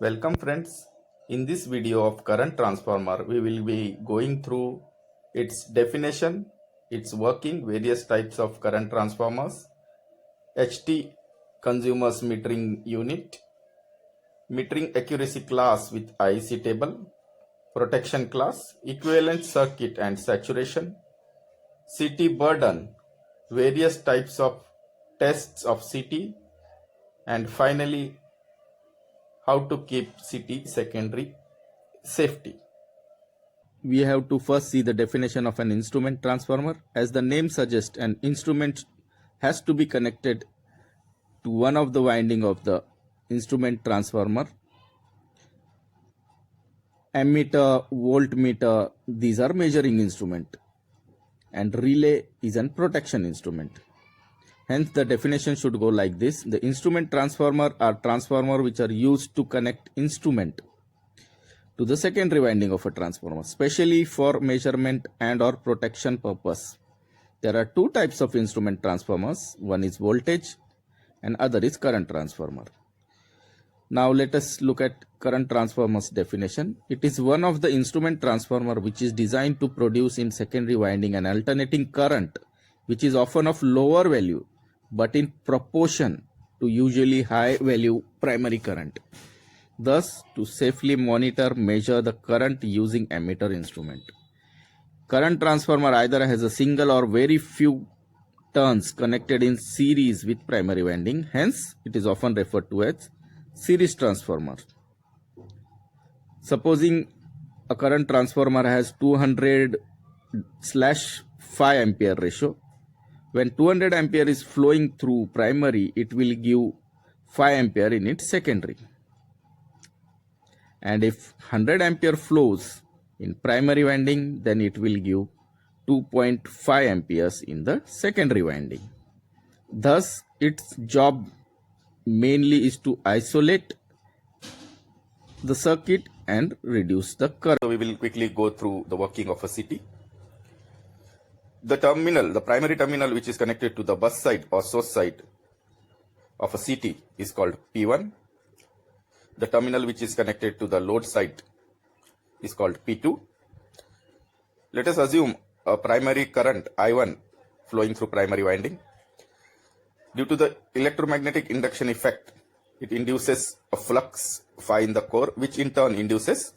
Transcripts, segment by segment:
Welcome friends. In this video of current transformer, we will be going through its definition, its working, various types of current transformers, HT consumers metering unit, metering accuracy class with IEC table, protection class, equivalent circuit and saturation, CT burden, various types of tests of CT, and finally how to keep CT secondary safety. We have to first see the definition of an instrument transformer. As the name suggests, an instrument has to be connected to one of the winding of the instrument transformer. Ammeter, voltmeter, these are measuring instrument, and relay is an protection instrument. Hence the definition should go like this. The instrument transformer are transformer which are used to connect instrument to the secondary winding of a transformer, specially for measurement and or protection purpose. There are two types of instrument transformers. One is voltage and other is current transformer. Now let us look at current transformer's definition. It is one of the instrument transformer which is designed to produce in secondary winding an alternating current which is often of lower value but in proportion to usually high value primary current. Thus, to safely monitor, measure the current using ammeter instrument. Current transformer either has a single or very few turns connected in series with primary winding. Hence, it is often referred to as series transformer. Supposing a current transformer has 200/5 ampere ratio. When 200 ampere is flowing through primary, it will give 5 ampere in its secondary. And if 100 ampere flows in primary winding, then it will give 2.5 amperes in the secondary winding. Thus, its job mainly is to isolate the circuit and reduce the current. So we will quickly go through the working of a CT. The terminal, the primary terminal which is connected to the bus side or source side of a CT is called P1. The terminal which is connected to the load side is called P2. Let us assume a primary current I1 flowing through primary winding. Due to the electromagnetic induction effect, it induces a flux phi in the core, which in turn induces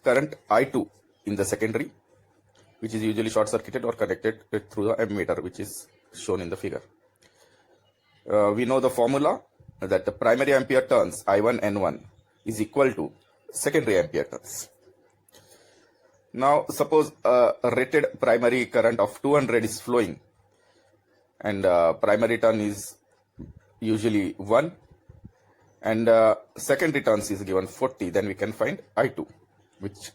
current I2 in the secondary, which is usually short circuited or connected through the ammeter, which is shown in the figure. We know the formula that the primary ampere turns I1 N1 is equal to secondary ampere turns. Now suppose a rated primary current of 200 is flowing and primary turn is usually 1 and secondary turns is given 40, then we can find I2, which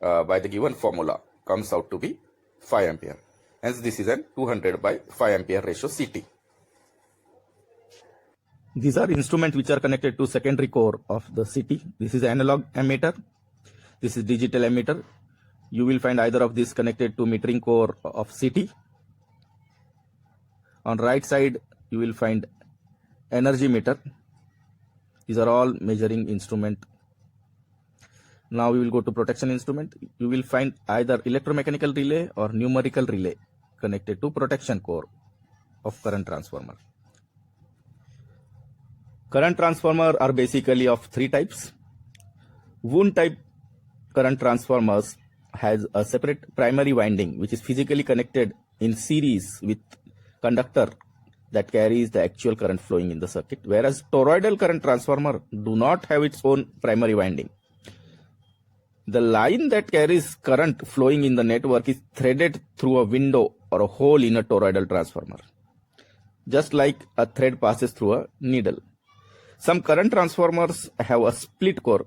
by the given formula comes out to be 5 ampere. Hence this is an 200/5 ampere ratio CT. These are instruments which are connected to secondary core of the CT. This is analog ammeter. This is digital ammeter. You will find either of these connected to metering core of CT. On right side, you will find energy meter. These are all measuring instrument. Now we will go to protection instrument. You will find either electromechanical relay or numerical relay connected to protection core of current transformer. Current transformer are basically of three types. Wound type current transformers has a separate primary winding which is physically connected in series with conductor that carries the actual current flowing in the circuit, whereas toroidal current transformer do not have its own primary winding. The line that carries current flowing in the network is threaded through a window or a hole in a toroidal transformer, just like a thread passes through a needle. Some current transformers have a split core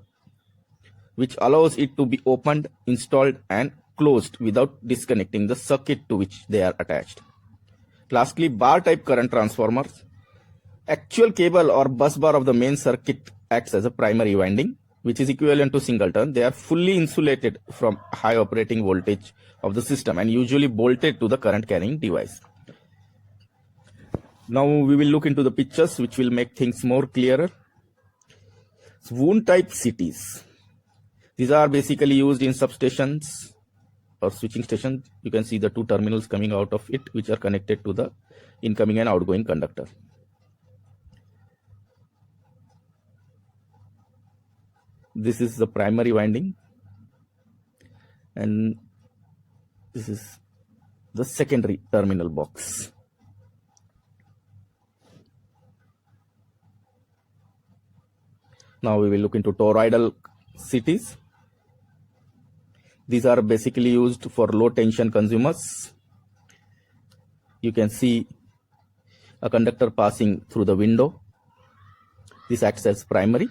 which allows it to be opened, installed and closed without disconnecting the circuit to which they are attached. Lastly, bar type current transformers. Actual cable or bus bar of the main circuit acts as a primary winding, which is equivalent to single turn. They are fully insulated from high operating voltage of the system and usually bolted to the current carrying device. Now we will look into the pictures which will make things more clearer. Wound type CTs. These are basically used in substations or switching stations. You can see the two terminals coming out of it, which are connected to the incoming and outgoing conductor. This is the primary winding, and this is the secondary terminal box. Now we will look into toroidal CTs. These are basically used for low tension consumers. You can see a conductor passing through the window. This acts as primary.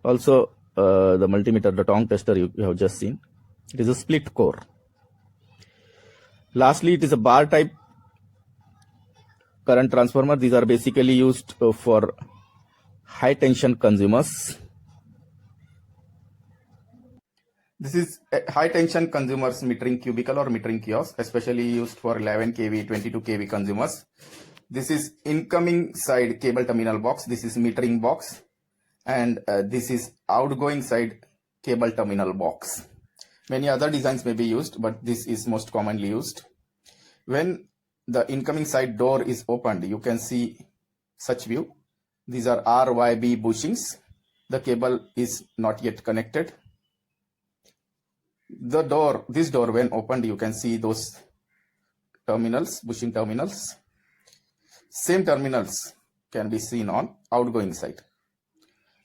Also, the multimeter, the tongue tester you have just seen. It is a split core. Lastly, it is a bar type current transformer. These are basically used for high tension consumers. This is a high tension consumers metering cubicle or metering kiosk, especially used for 11 kV, 22 kV consumers. This is incoming side cable terminal box. This is metering box, and this is outgoing side cable terminal box. Many other designs may be used, but this is most commonly used. When the incoming side door is opened, you can see such view. These are RYB bushings. The cable is not yet connected. This door when opened, you can see those terminals, bushing terminals. Same terminals can be seen on outgoing side.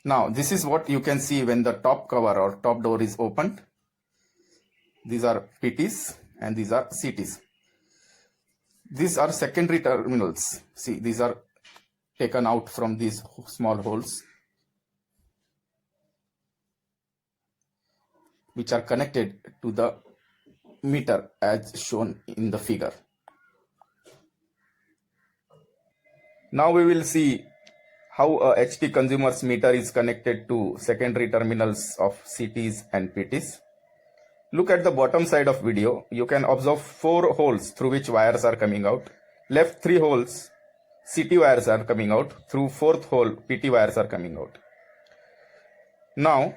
Now this is what you can see when the top cover or top door is opened. These are PTs and these are CTs. These are secondary terminals. See, these are taken out from these small holes, which are connected to the meter as shown in the figure. Now we will see how a HT consumer's meter is connected to secondary terminals of CTs and PTs. Look at the bottom side of video. You can observe 4 holes through which wires are coming out. Left 3 holes, CT wires are coming out. Through 4th hole, PT wires are coming out. Now,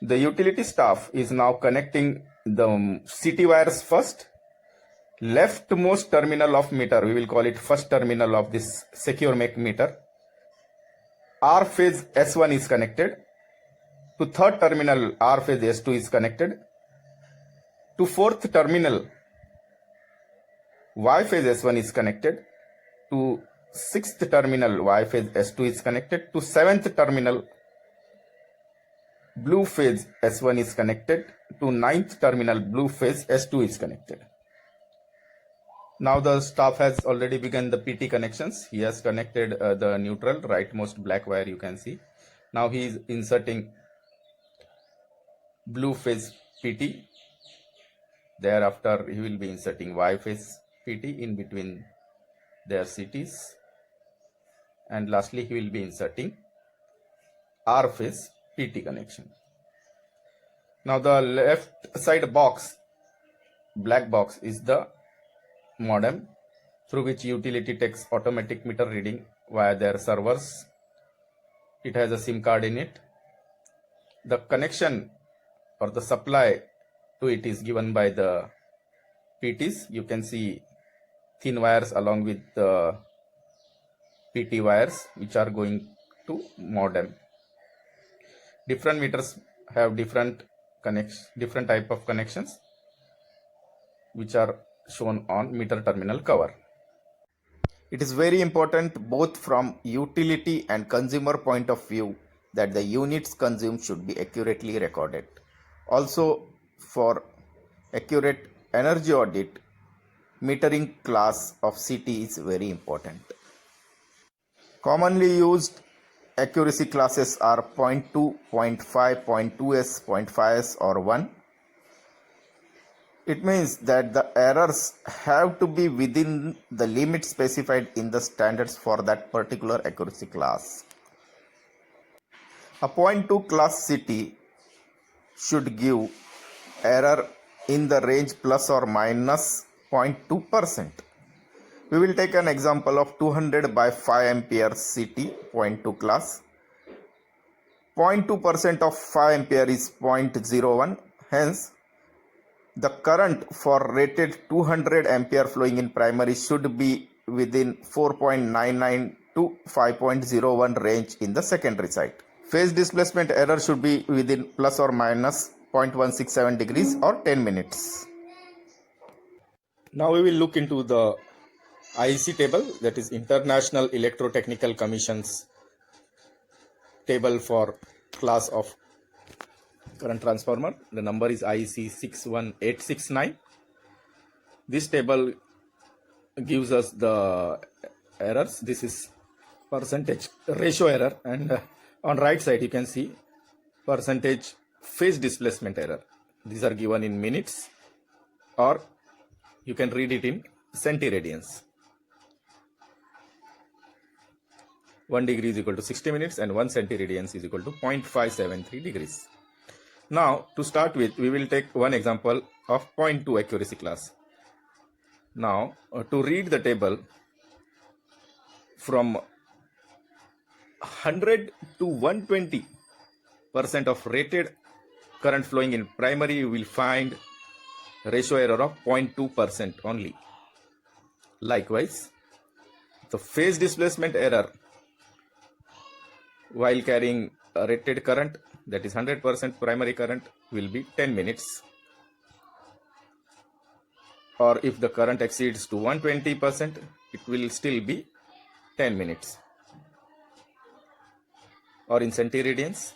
the utility staff is now connecting the CT wires first. Leftmost terminal of meter, we will call it first terminal of this secure make meter. R phase S1 is connected. To third terminal, R phase S2 is connected. To fourth terminal, Y phase S1 is connected. To sixth terminal, Y phase S2 is connected. To seventh terminal, blue phase S1 is connected. To ninth terminal, blue phase S2 is connected. Now the staff has already begun the PT connections. He has connected the neutral, rightmost black wire you can see. Now he is inserting blue phase PT. Thereafter he will be inserting Y phase PT in between their CTs. And lastly he will be inserting R phase PT connection. Now the left side box, black box, is the modem through which utility takes automatic meter reading via their servers. It has a SIM card in it. The connection or the supply to it is given by the PTs. You can see thin wires along with the PT wires which are going to modem. Different meters have different type of connections which are shown on meter terminal cover. It is very important both from utility and consumer point of view that the units consumed should be accurately recorded. Also, for accurate energy audit, metering class of CT is very important. Commonly used accuracy classes are 0.2, 0.5, 0.2s, 0.5s or 1. It means that the errors have to be within the limit specified in the standards for that particular accuracy class. A 0.2 class CT should give error in the range plus or minus 0.2%. We will take an example of 200 by 5 ampere CT 0.2 class. 0.2% of 5 ampere is 0.01. Hence, the current for rated 200 ampere flowing in primary should be within 4.99 to 5.01 range in the secondary side. Phase displacement error should be within plus or minus 0.167 degrees or 10 minutes. Now we will look into the IEC table, that is International Electrotechnical Commission's table for class of current transformer. The number is IEC 61869. This table gives us the errors. This is percentage ratio error, and on right side you can see percentage phase displacement error. These are given in minutes, or you can read it in centiradians. 1 degree is equal to 60 minutes and 1 centiradians is equal to 0.573 degrees. Now, to start with, we will take one example of 0.2 accuracy class. Now, to read the table, from 100 to 120% of rated current flowing in primary, you will find ratio error of 0.2% only. Likewise, the phase displacement error while carrying a rated current, that is 100% primary current, will be 10 minutes. Or if the current exceeds to 120%, it will still be 10 minutes. Or in centiradians,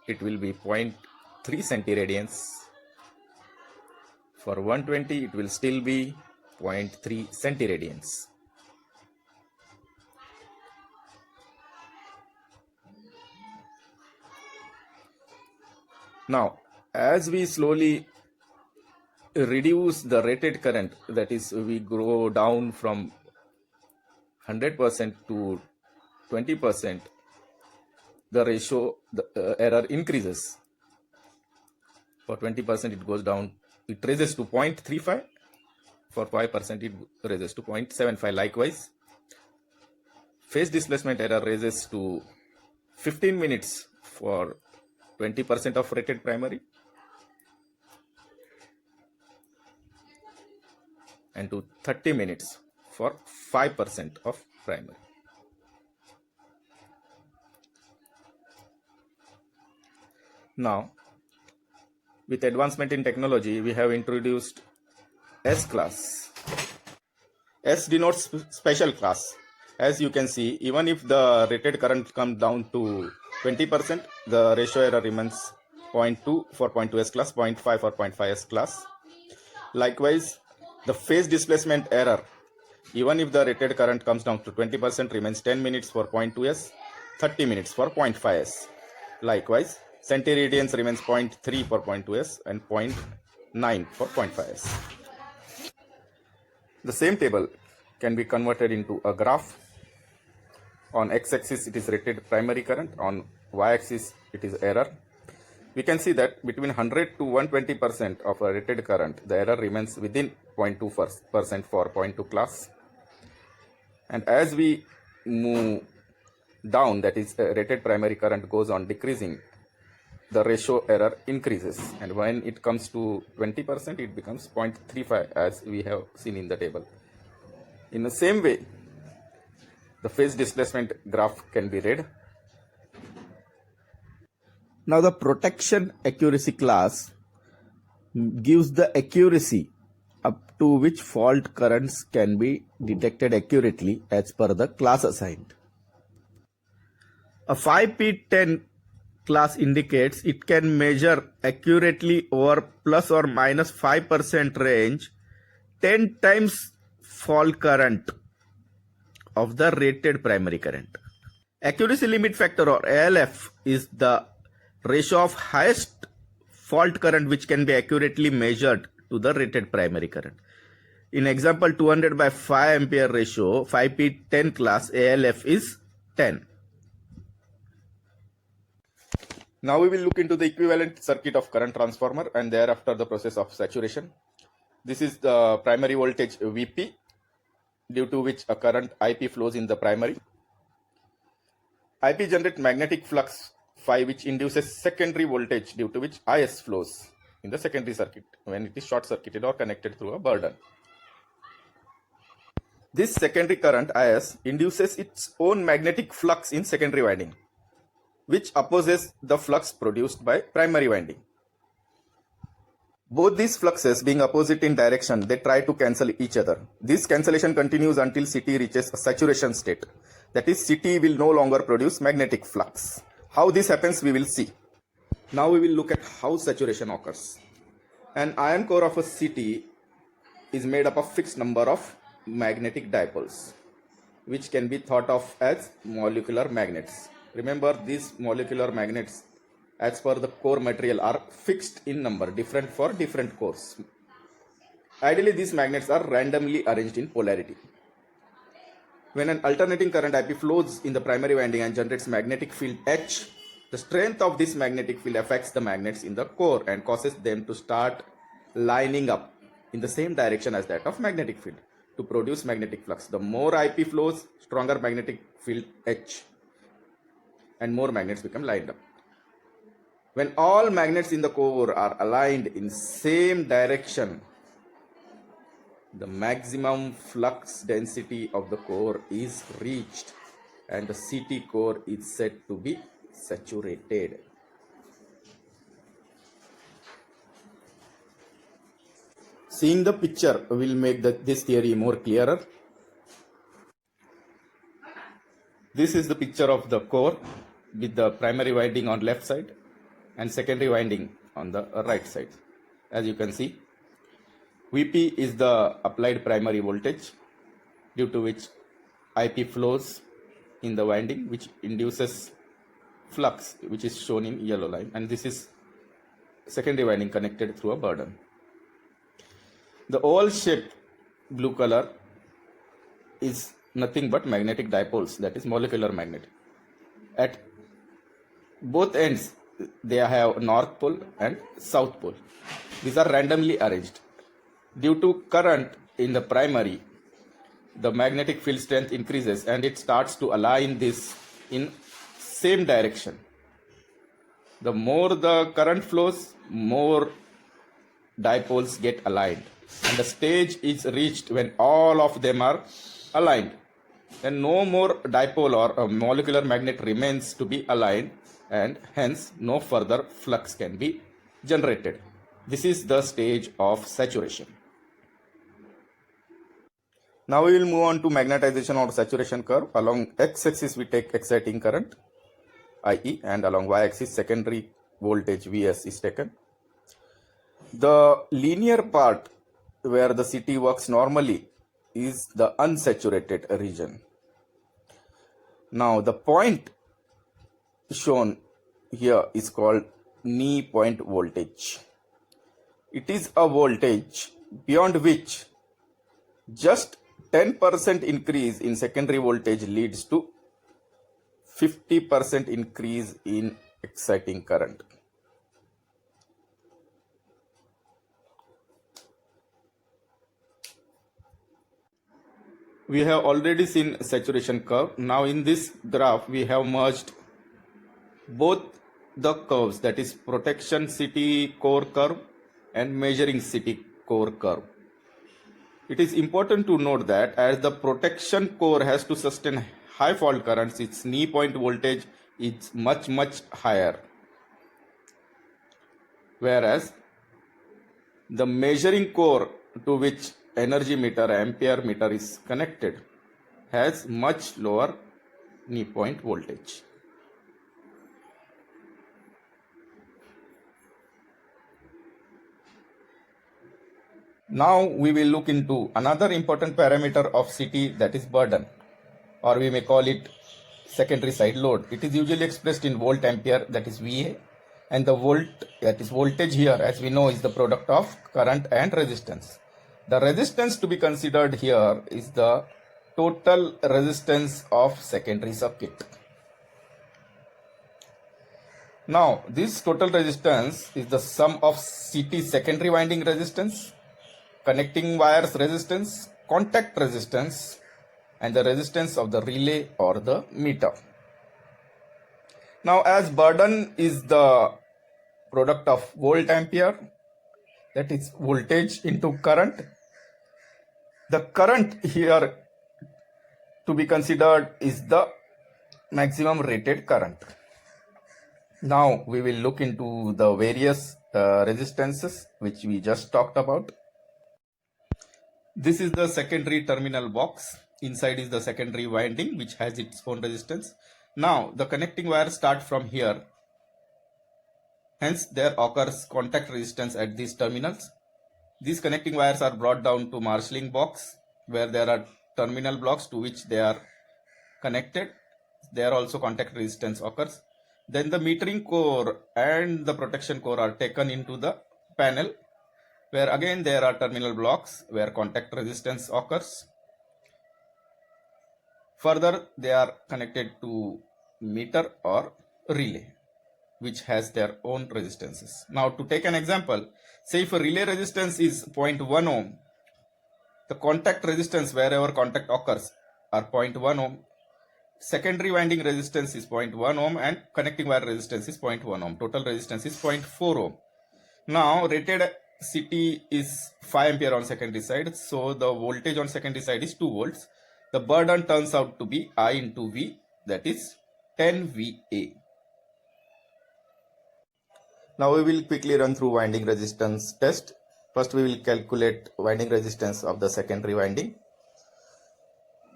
it will be 0.3 centiradians. For 120, it will still be 0.3 centiradians. Now, as we slowly reduce the rated current, that is, we go down from 100% to 20%, the ratio, the error increases. For 20%, it goes down, it raises to 0.35. For 5%, it raises to 0.75. Likewise, phase displacement error raises to 15 minutes for 20% of rated primary and to 30 minutes for 5% of primary. Now, with advancement in technology, we have introduced S class. S denotes special class. As you can see, even if the rated current comes down to 20%, the ratio error remains 0.2 for 0.2S class, 0.5 for 0.5S class. Likewise, the phase displacement error, even if the rated current comes down to 20%, remains 10 minutes for 0.2S, 30 minutes for 0.5S. Likewise, centiradians remains 0.3 for 0.2S and 0.9 for 0.5S. The same table can be converted into a graph. On x-axis, it is rated primary current. On y-axis, it is error. We can see that between 100 to 120% of a rated current, the error remains within 0.2% for 0.2 class. And as we move down, that is, rated primary current goes on decreasing, the ratio error increases. And when it comes to 20%, it becomes 0.35, as we have seen in the table. In the same way, the phase displacement graph can be read. Now, the protection accuracy class gives the accuracy up to which fault currents can be detected accurately as per the class assigned. A 5P10 class indicates it can measure accurately over plus or minus 5% range 10 times fault current of the rated primary current. Accuracy limit factor, or ALF, is the ratio of highest fault current which can be accurately measured to the rated primary current. In example 200 by 5 ampere ratio, 5P10 class, ALF is 10. Now we will look into the equivalent circuit of current transformer and thereafter the process of saturation. This is the primary voltage Vp, due to which a current Ip flows in the primary. Ip generates magnetic flux phi, which induces secondary voltage, due to which IS flows in the secondary circuit when it is short circuited or connected through a burden. This secondary current IS induces its own magnetic flux in secondary winding, which opposes the flux produced by primary winding. Both these fluxes being opposite in direction, they try to cancel each other. This cancellation continues until CT reaches a saturation state. That is, CT will no longer produce magnetic flux. How this happens, we will see. Now we will look at how saturation occurs. An iron core of a CT is made up of fixed number of magnetic dipoles, which can be thought of as molecular magnets. Remember, these molecular magnets, as per the core material, are fixed in number, different for different cores. Ideally, these magnets are randomly arranged in polarity. When an alternating current IP flows in the primary winding and generates magnetic field H, the strength of this magnetic field affects the magnets in the core and causes them to start lining up in the same direction as that of magnetic field to produce magnetic flux. The more IP flows, stronger magnetic field H, and more magnets become lined up. When all magnets in the core are aligned in same direction, the maximum flux density of the core is reached and the CT core is said to be saturated. Seeing the picture will make this theory more clearer. This is the picture of the core with the primary winding on left side and secondary winding on the right side. As you can see, Vp is the applied primary voltage, due to which IP flows in the winding, which induces flux, which is shown in yellow line, and this is secondary winding connected through a burden. The oval shaped blue color is nothing but magnetic dipoles, that is molecular magnet. At both ends, they have north pole and south pole. These are randomly arranged. Due to current in the primary, the magnetic field strength increases and it starts to align this in same direction. The more the current flows, more dipoles get aligned, and the stage is reached when all of them are aligned. Then no more dipole or a molecular magnet remains to be aligned, and hence no further flux can be generated. This is the stage of saturation. Now we will move on to magnetization or saturation curve. Along x-axis we take exciting current IE, and along y-axis secondary voltage Vs is taken. The linear part where the CT works normally is the unsaturated region. Now the point shown here is called knee point voltage. It is a voltage beyond which just 10% increase in secondary voltage leads to 50% increase in exciting current. We have already seen saturation curve. Now in this graph we have merged both the curves, that is protection CT core curve and measuring CT core curve. It is important to note that as the protection core has to sustain high fault currents, its knee point voltage is much higher, whereas the measuring core, to which energy meter, ampere meter is connected, has much lower knee point voltage. Now we will look into another important parameter of CT, that is burden, or we may call it secondary side load. It is usually expressed in volt ampere, that is VA, and the volt, that is voltage here, as we know, is the product of current and resistance. The resistance to be considered here is the total resistance of secondary circuit. Now this total resistance is the sum of CT secondary winding resistance, connecting wires resistance, contact resistance, and the resistance of the relay or the meter. Now, as burden is the product of volt ampere, that is voltage into current, the current here to be considered is the maximum rated current. Now we will look into the various resistances which we just talked about. This is the secondary terminal box. Inside is the secondary winding which has its own resistance. Now the connecting wires start from here. Hence there occurs contact resistance at these terminals. These connecting wires are brought down to marshalling box where there are terminal blocks to which they are connected. There also contact resistance occurs. Then the metering core and the protection core are taken into the panel where again there are terminal blocks where contact resistance occurs. Further, they are connected to meter or relay which has their own resistances. Now to take an example, say if a relay resistance is 0.1 ohm, the contact resistance wherever contact occurs are 0.1 ohm, secondary winding resistance is 0.1 ohm and connecting wire resistance is 0.1 ohm. Total resistance is 0.4 ohm. Now rated CT is 5 ampere on secondary side, so the voltage on secondary side is 2 volts. The burden turns out to be I into V, that is 10 VA. Now we will quickly run through winding resistance test. First we will calculate winding resistance of the secondary winding.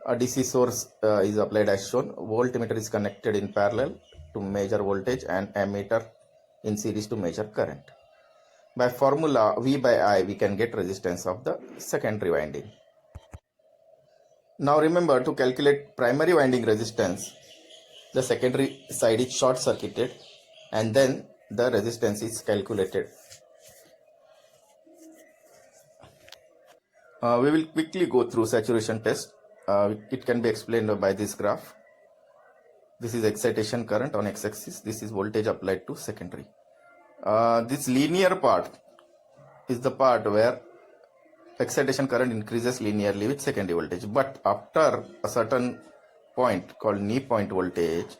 A DC source is applied as shown. Voltmeter is connected in parallel to measure voltage and ammeter in series to measure current. By formula V by I we can get resistance of the secondary winding. Now remember, to calculate primary winding resistance, the secondary side is short circuited and then the resistance is calculated. We will quickly go through saturation test. It can be explained by this graph. This is excitation current on x-axis. This is voltage applied to secondary. This linear part is the part where excitation current increases linearly with secondary voltage. But after a certain point called knee point voltage,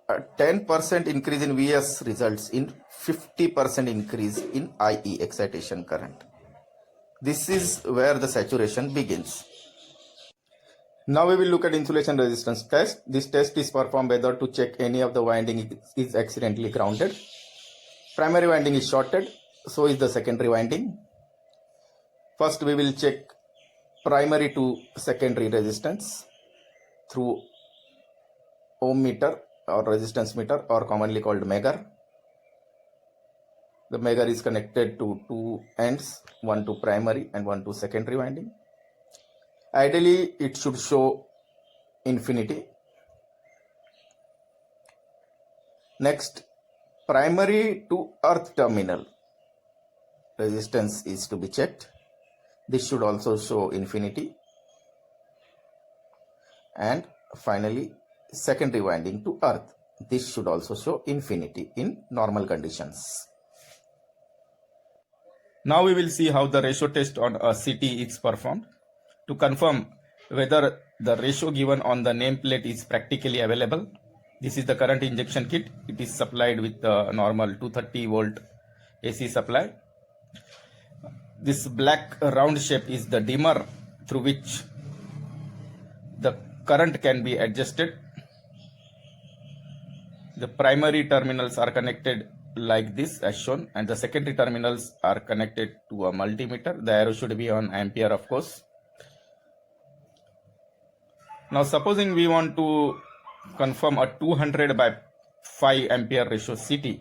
a 10% increase in Vs results in 50% increase in IE, excitation current. This is where the saturation begins. Now we will look at insulation resistance test. This test is performed whether to check any of the winding is accidentally grounded. Primary winding is shorted, so is the secondary winding. First we will check primary to secondary resistance through ohm meter or resistance meter, or commonly called Megger. The Megger is connected to two ends, one to primary and one to secondary winding. Ideally it should show infinity. Next, primary to earth terminal resistance is to be checked. This should also show infinity. And finally, secondary winding to earth. This should also show infinity in normal conditions. Now we will see how the ratio test on a CT is performed. To confirm whether the ratio given on the nameplate is practically available, this is the current injection kit. It is supplied with the normal 230 volt AC supply. This black round shape is the dimmer through which the current can be adjusted. The primary terminals are connected like this as shown, and the secondary terminals are connected to a multimeter. The arrow should be on ampere, of course. Now supposing we want to confirm a 200 by 5 ampere ratio CT,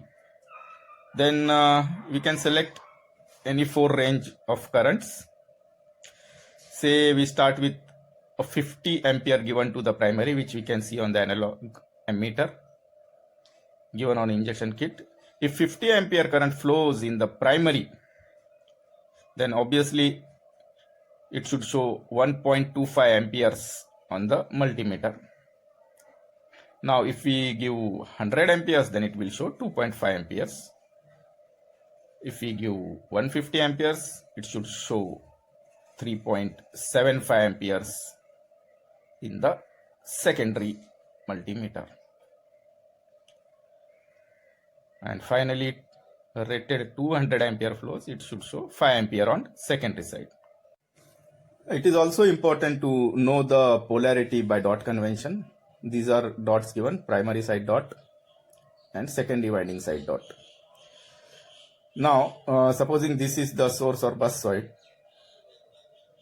then we can select any 4 range of currents. Say we start with a 50 ampere given to the primary, which we can see on the analog ammeter given on injection kit. If 50 ampere current flows in the primary, then obviously it should show 1.25 amperes on the multimeter. Now if we give 100 amperes, then it will show 2.5 amperes. If we give 150 amperes, it should show 3.75 amperes in the secondary multimeter. and finally rated 200 ampere flows, it should show 5 ampere on secondary side. It is also important to know the polarity by dot convention. These are dots given, primary side dot and secondary winding side dot. Now, supposing this is the source or bus side,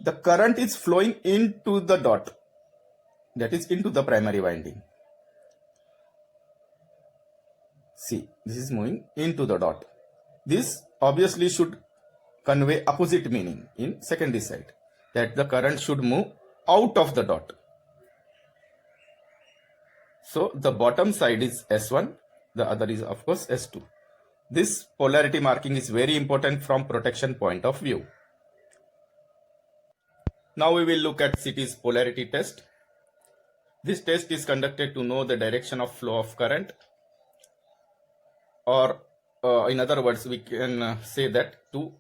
the current is flowing into the dot, that is into the primary winding. See, this is moving into the dot. This obviously should convey opposite meaning in secondary side, that the current should move out of the dot. So the bottom side is S1, the other is of course S2. This polarity marking is very important from protection point of view. Now we will look at CT's polarity test. This test is conducted to know the direction of flow of current, or in other words, we can say that to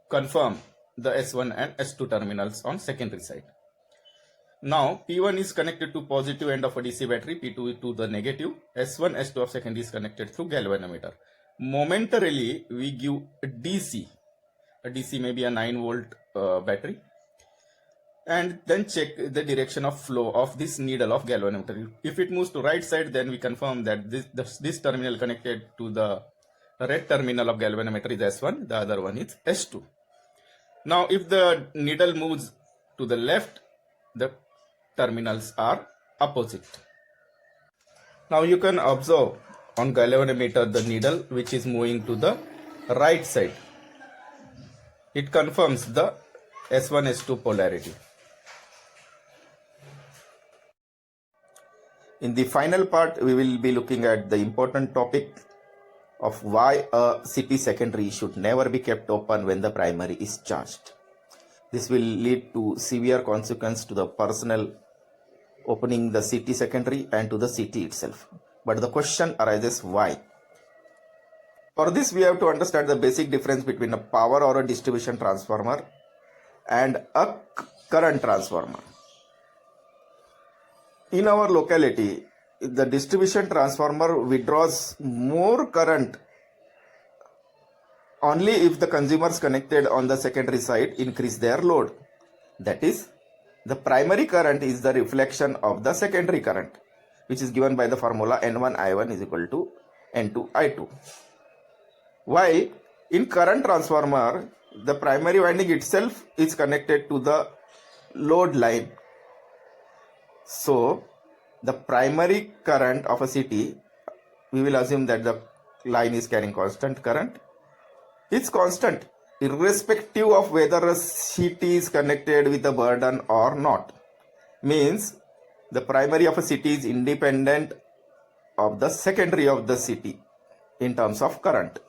confirm the S1 and S2 terminals on secondary side. Now P1 is connected to positive end of a DC battery, P2 to the negative, S1, S2 of secondary is connected through galvanometer. Momentarily we give a DC may be a 9 volt battery, and then check the direction of flow of this needle of galvanometer. If it moves to right side, then we confirm that this terminal connected to the red terminal of galvanometer is S1, the other one is S2. Now if the needle moves to the left, the terminals are opposite. Now you can observe on galvanometer the needle which is moving to the right side. It confirms the S1, S2 polarity. In the final part, we will be looking at the important topic of why a CT secondary should never be kept open when the primary is charged. This will lead to severe consequence to the personnel opening the CT secondary and to the CT itself. But the question arises, why? For this, we have to understand the basic difference between a power or a distribution transformer and a current transformer. In our locality, the distribution transformer withdraws more current only if the consumers connected on the secondary side increase their load. That is, the primary current is the reflection of the secondary current, which is given by the formula N1I1 is equal to N2I2. While in current transformer, the primary winding itself is connected to the load line. So the primary current of a CT, we will assume that the line is carrying constant current. It's constant irrespective of whether a CT is connected with a burden or not. Means the primary of a CT is independent of the secondary of the CT in terms of current.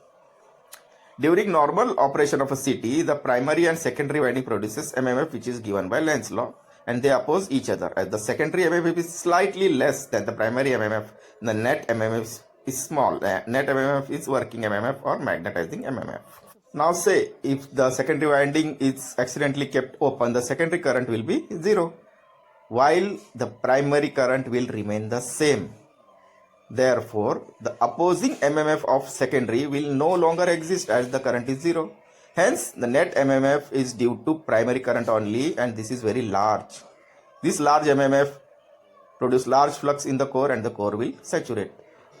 During normal operation of a CT, the primary and secondary winding produces MMF, which is given by Lenz's law, and they oppose each other. As the secondary MMF is slightly less than the primary MMF, the net MMF is small. Net MMF is working MMF or magnetizing MMF. Now say if the secondary winding is accidentally kept open, the secondary current will be 0, while the primary current will remain the same. Therefore, the opposing MMF of secondary will no longer exist as the current is 0. Hence, the net MMF is due to primary current only, and this is very large. This large MMF produces large flux in the core and the core will saturate.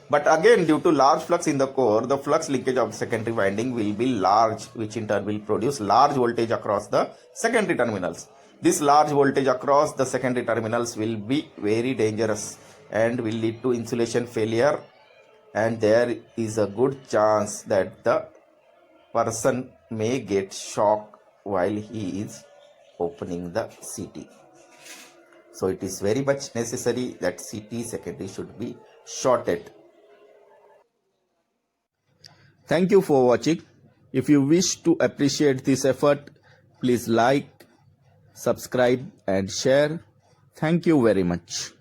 But again, due to large flux in the core, the flux linkage of the secondary winding will be large, which in turn will produce large voltage across the secondary terminals. This large voltage across the secondary terminals will be very dangerous and will lead to insulation failure, and there is a good chance that the person may get shock while he is opening the CT. So it is very much necessary that CT secondary should be shorted. Thank you for watching. If you wish to appreciate this effort, please like, subscribe and share. Thank you very much.